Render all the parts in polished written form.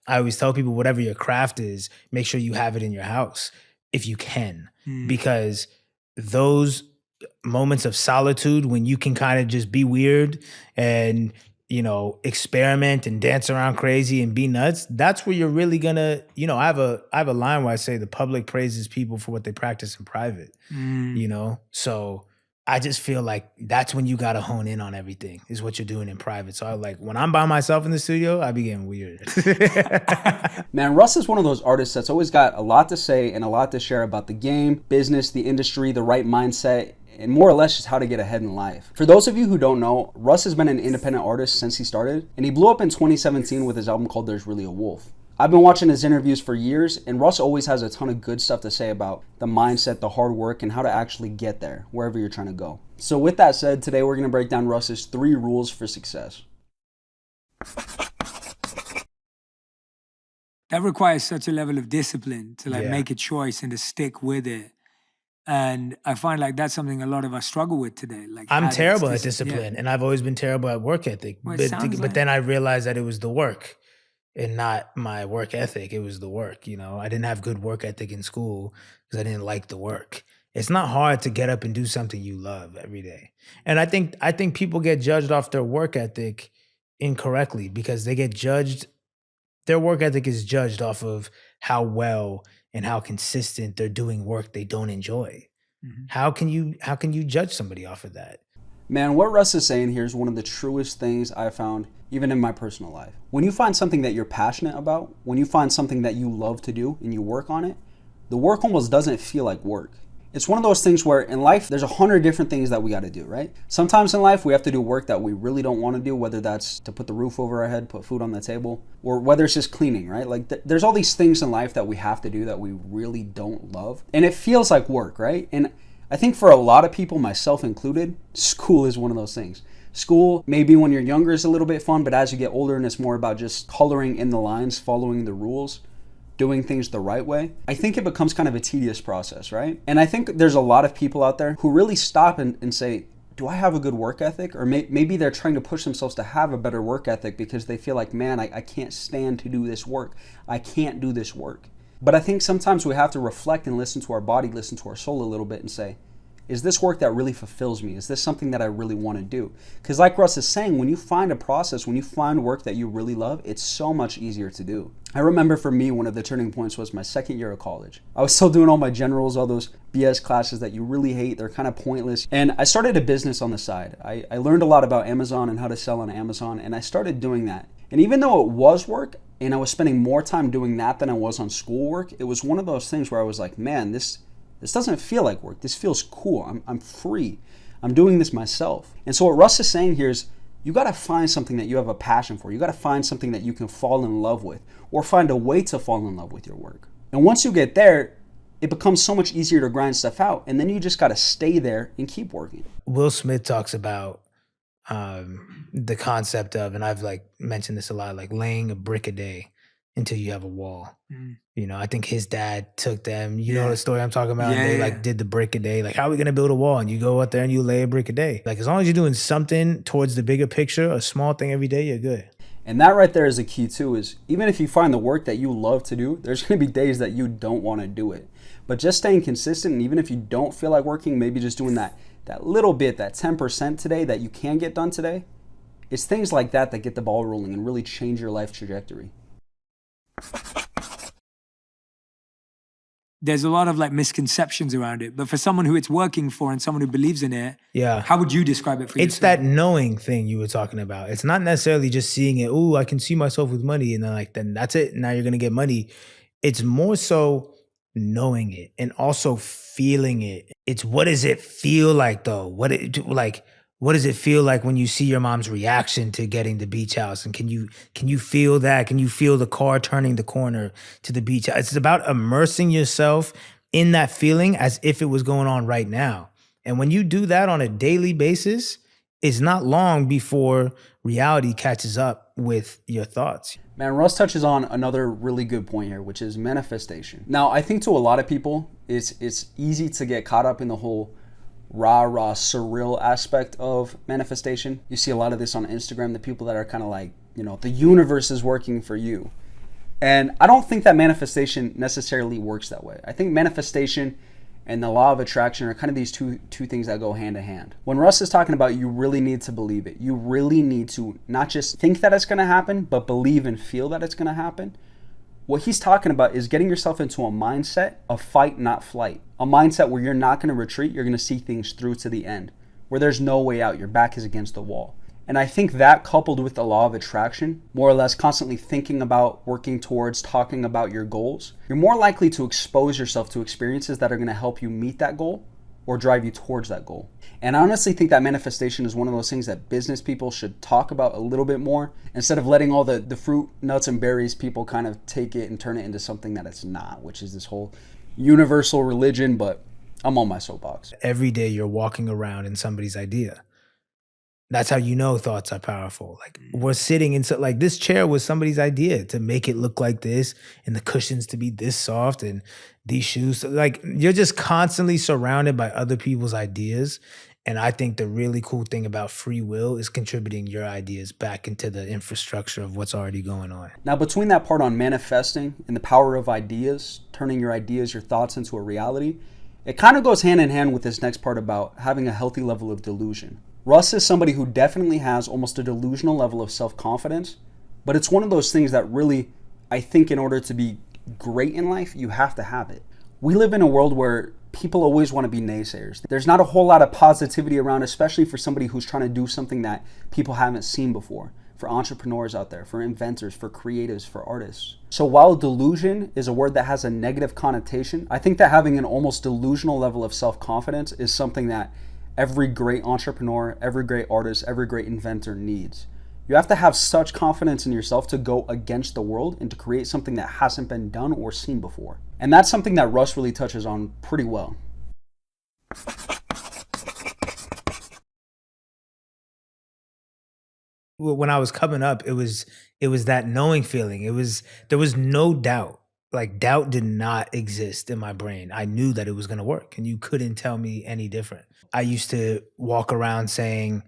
I always tell people, whatever your craft is, make sure you have it in your house if you can, because those moments of solitude when you can kind of just be weird and experiment and dance around crazy and be nuts, that's where you're really gonna, I have a line where I say the public praises people for what they practice in private. So I just feel like that's when you gotta hone in on everything, is what you're doing in private. So I like, when I'm by myself in the studio, I be getting weird. Man, Russ is one of those artists that's always got a lot to say and a lot to share about the game, business, the industry, the right mindset, and more or less just how to get ahead in life. For those of you who don't know, Russ has been an independent artist since he started, and he blew up in 2017 with his album called There's Really a Wolf. I've been watching his interviews for years, and Russ always has a ton of good stuff to say about the mindset, the hard work, and how to actually get there, wherever you're trying to go. So with that said, today we're gonna break down Russ's 3 rules for success. That requires such a level of discipline to make a choice and to stick with it. And I find like that's something a lot of us struggle with today. Like, I'm terrible at discipline, and I've always been terrible at work ethic. Well, but then I realized that it was the work and not my work ethic. It was the work. I didn't have good work ethic in school because I didn't like the work. It's not hard to get up and do something you love every day. And I think people get judged off their work ethic incorrectly, because they get judged. Their work ethic is judged off of how well and how consistent they're doing work they don't enjoy. How can you judge somebody off of that? Man, what Russ is saying here is one of the truest things I've found, even in my personal life. When you find something that you're passionate about, when you find something that you love to do and you work on it, the work almost doesn't feel like work. It's one of those things where in life, there's 100 different things that we got to do, right? Sometimes in life, we have to do work that we really don't want to do, whether that's to put the roof over our head, put food on the table, or whether it's just cleaning, right? Like there's all these things in life that we have to do that we really don't love. And it feels like work, right? And I think for a lot of people, myself included, school is one of those things. School, maybe when you're younger, is a little bit fun, but as you get older and it's more about just coloring in the lines, following the rules, doing things the right way, I think it becomes kind of a tedious process, right? And I think there's a lot of people out there who really stop and say, do I have a good work ethic? Or maybe they're trying to push themselves to have a better work ethic because they feel like, man, I can't stand to do this work. I can't do this work. But I think sometimes we have to reflect and listen to our body, listen to our soul a little bit and say, is this work that really fulfills me? Is this something that I really want to do? Because like Russ is saying, when you find a process, when you find work that you really love, it's so much easier to do. I remember for me, one of the turning points was my second year of college. I was still doing all my generals, all those BS classes that you really hate. They're kind of pointless. And I started a business on the side. I learned a lot about Amazon and how to sell on Amazon, and I started doing that. And even though it was work, and I was spending more time doing that than I was on schoolwork, it was one of those things where I was like, man, this doesn't feel like work. This feels cool. I'm free. I'm doing this myself. And so what Russ is saying here is you got to find something that you have a passion for. You got to find something that you can fall in love with, or find a way to fall in love with your work. And once you get there, it becomes so much easier to grind stuff out. And then you just got to stay there and keep working. Will Smith talks about the concept of, and I've mentioned this a lot, like laying a brick a day until you have a wall. I think his dad took them, know the story I'm talking about? They did the brick a day. Like, how are we going to build a wall? And you go out there and you lay a brick a day. Like, as long as you're doing something towards the bigger picture, a small thing every day, you're good. And that right there is the key too, is even if you find the work that you love to do, there's going to be days that you don't want to do it. But just staying consistent, and even if you don't feel like working, maybe just doing that little bit, that 10% today that you can get done today, it's things like that that get the ball rolling and really change your life trajectory. There's a lot of misconceptions around it, but for someone who it's working for and someone who believes in it, how would you describe it for yourself? It's that knowing thing you were talking about. It's not necessarily just seeing it, oh, I can see myself with money, and then that's it. Now you're gonna get money. It's more so knowing it and also feeling it. It's, what does it feel like though? What does it feel like when you see your mom's reaction to getting the beach house? And can you feel that? Can you feel the car turning the corner to the beach house? It's about immersing yourself in that feeling as if it was going on right now. And when you do that on a daily basis, it's not long before reality catches up with your thoughts. Man, Russ touches on another really good point here, which is manifestation. Now, I think to a lot of people, it's easy to get caught up in the whole rah-rah surreal aspect of manifestation. You see a lot of this on Instagram, the people that are kind of like, the universe is working for you. And I don't think that manifestation necessarily works that way. I think manifestation and the law of attraction are kind of these two things that go hand in hand. When Russ is talking about you really need to believe it, you really need to not just think that it's going to happen, but believe and feel that it's going to happen. What he's talking about is getting yourself into a mindset of fight, not flight. A mindset where you're not going to retreat, you're going to see things through to the end, where there's no way out, your back is against the wall. And I think that coupled with the law of attraction, more or less constantly thinking about, working towards, talking about your goals, you're more likely to expose yourself to experiences that are going to help you meet that goal or drive you towards that goal. And I honestly think that manifestation is one of those things that business people should talk about a little bit more, instead of letting all the fruit, nuts, and berries people kind of take it and turn it into something that it's not, which is this whole universal religion. But I'm on my soapbox. Every day you're walking around in somebody's idea. That's how you know thoughts are powerful. Like, we're sitting in, like, this chair was somebody's idea to make it look like this, and the cushions to be this soft, and these shoes. Like, you're just constantly surrounded by other people's ideas. And I think the really cool thing about free will is contributing your ideas back into the infrastructure of what's already going on. Now, between that part on manifesting and the power of ideas, turning your ideas, your thoughts into a reality, it kind of goes hand in hand with this next part about having a healthy level of delusion. Russ is somebody who definitely has almost a delusional level of self-confidence, but it's one of those things that really, I think in order to be great in life, you have to have it. We live in a world where people always want to be naysayers. There's not a whole lot of positivity around, especially for somebody who's trying to do something that people haven't seen before. For entrepreneurs out there, for inventors, for creatives, for artists. So while delusion is a word that has a negative connotation, I think that having an almost delusional level of self-confidence is something that every great entrepreneur, every great artist, every great inventor needs. You have to have such confidence in yourself to go against the world and to create something that hasn't been done or seen before. And that's something that Russ really touches on pretty well. When I was coming up, it was that knowing feeling. There was no doubt. Like, doubt did not exist in my brain. I knew that it was going to work, and you couldn't tell me any different. I used to walk around saying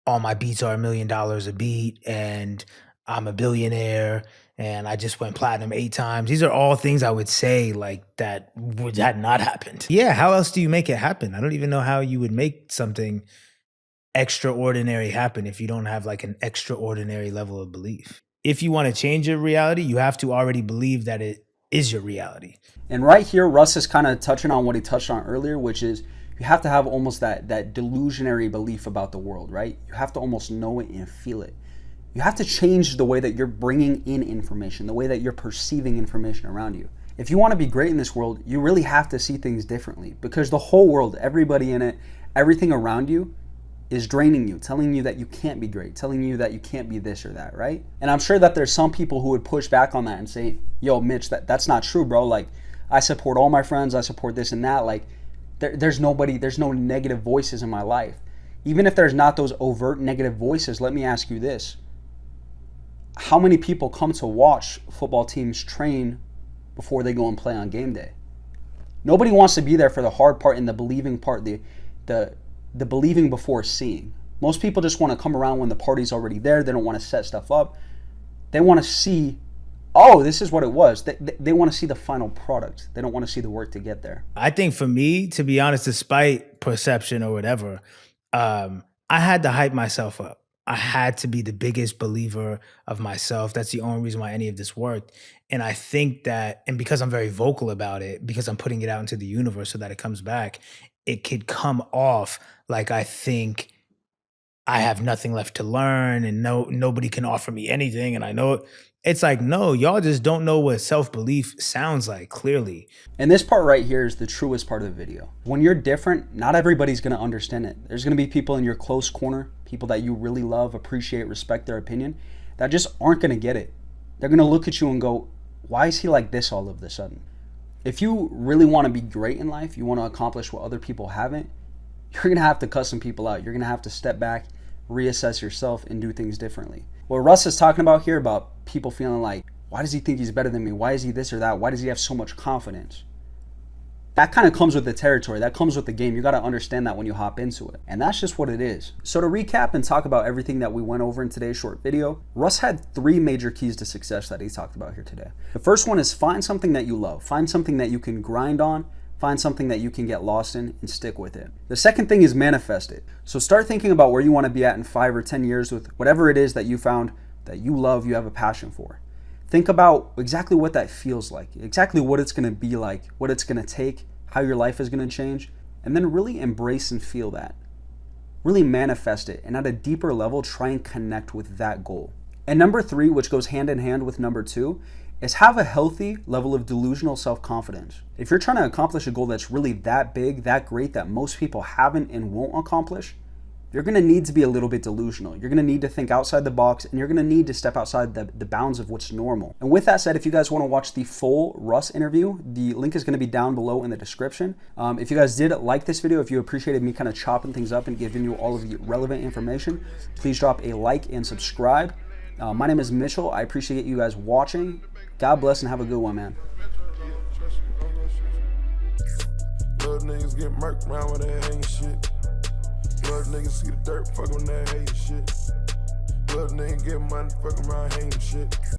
all my beats are $1 million a beat, and I'm a billionaire, and I just went platinum 8 times. These are all things I would say like that had not happened. Yeah, how else do you make it happen? I don't even know how you would make something extraordinary happen if you don't have like an extraordinary level of belief. If you want to change your reality, you have to already believe that it is your reality. And right here, Russ is kind of touching on what he touched on earlier, which is you have to have almost that delusionary belief about the world, right? You have to almost know it and feel it. You have to change the way that you're bringing in information, the way that you're perceiving information around you. If you want to be great in this world, you really have to see things differently, because the whole world, everybody in it, everything around you is draining you, telling you that you can't be great, telling you that you can't be this or that, right? And I'm sure that there's some people who would push back on that and say, yo, Mitch, that's not true, bro. Like, I support all my friends, I support this and that. Like, there's no negative voices in my life. Even if there's not those overt negative voices, let me ask you this. How many people come to watch football teams train before they go and play on game day? Nobody wants to be there for the hard part and the believing part, the believing before seeing. Most people just want to come around when the party's already there. They don't want to set stuff up. They want to see, oh, this is what it was. They want to see the final product. They don't want to see the work to get there. I think for me, to be honest, despite perception or whatever, I had to hype myself up. I had to be the biggest believer of myself. That's the only reason why any of this worked. And I think that, and because I'm very vocal about it, because I'm putting it out into the universe so that it comes back, it could come off like I think I have nothing left to learn and nobody can offer me anything. And I know it. It's like, no, y'all just don't know what self-belief sounds like, clearly. And this part right here is the truest part of the video. When you're different, not everybody's going to understand it. There's going to be people in your close corner, people that you really love, appreciate, respect their opinion, that just aren't going to get it. They're going to look at you and go, why is he like this all of a sudden? If you really want to be great in life, you want to accomplish what other people haven't, you're going to have to cut some people out. You're going to have to step back, reassess yourself, and do things differently. What Russ is talking about here, about people feeling like, why does he think he's better than me? Why is he this or that? Why does he have so much confidence? That kind of comes with the territory. That comes with the game. You got to understand that when you hop into it. And that's just what it is. So to recap and talk about everything that we went over in today's short video, Russ had 3 major keys to success that he talked about here today. The first one is find something that you love. Find something that you can grind on. Find something that you can get lost in and stick with it. The second thing is manifest it. So start thinking about where you want to be at in 5 or 10 years with whatever it is that you found that you love, you have a passion for. Think about exactly what that feels like, exactly what it's going to be like, what it's going to take, how your life is going to change, and then really embrace and feel that. Really manifest it, and at a deeper level, try and connect with that goal. And number 3, which goes hand in hand with number 2, is have a healthy level of delusional self-confidence. If you're trying to accomplish a goal that's really that big, that great, that most people haven't and won't accomplish, you're going to need to be a little bit delusional. You're going to need to think outside the box, and you're going to need to step outside the bounds of what's normal. And with that said, if you guys want to watch the full Russ interview, the link is going to be down below in the description. If you guys did like this video, if you appreciated me kind of chopping things up and giving you all of the relevant information, please drop a like and subscribe. My name is Mitchell. I appreciate you guys watching. God bless and have a good one, man. Little niggas get murked around with that hating shit. Little niggas see the dirt, fuck on that hating shit. Little niggas get money, fuck around hating shit.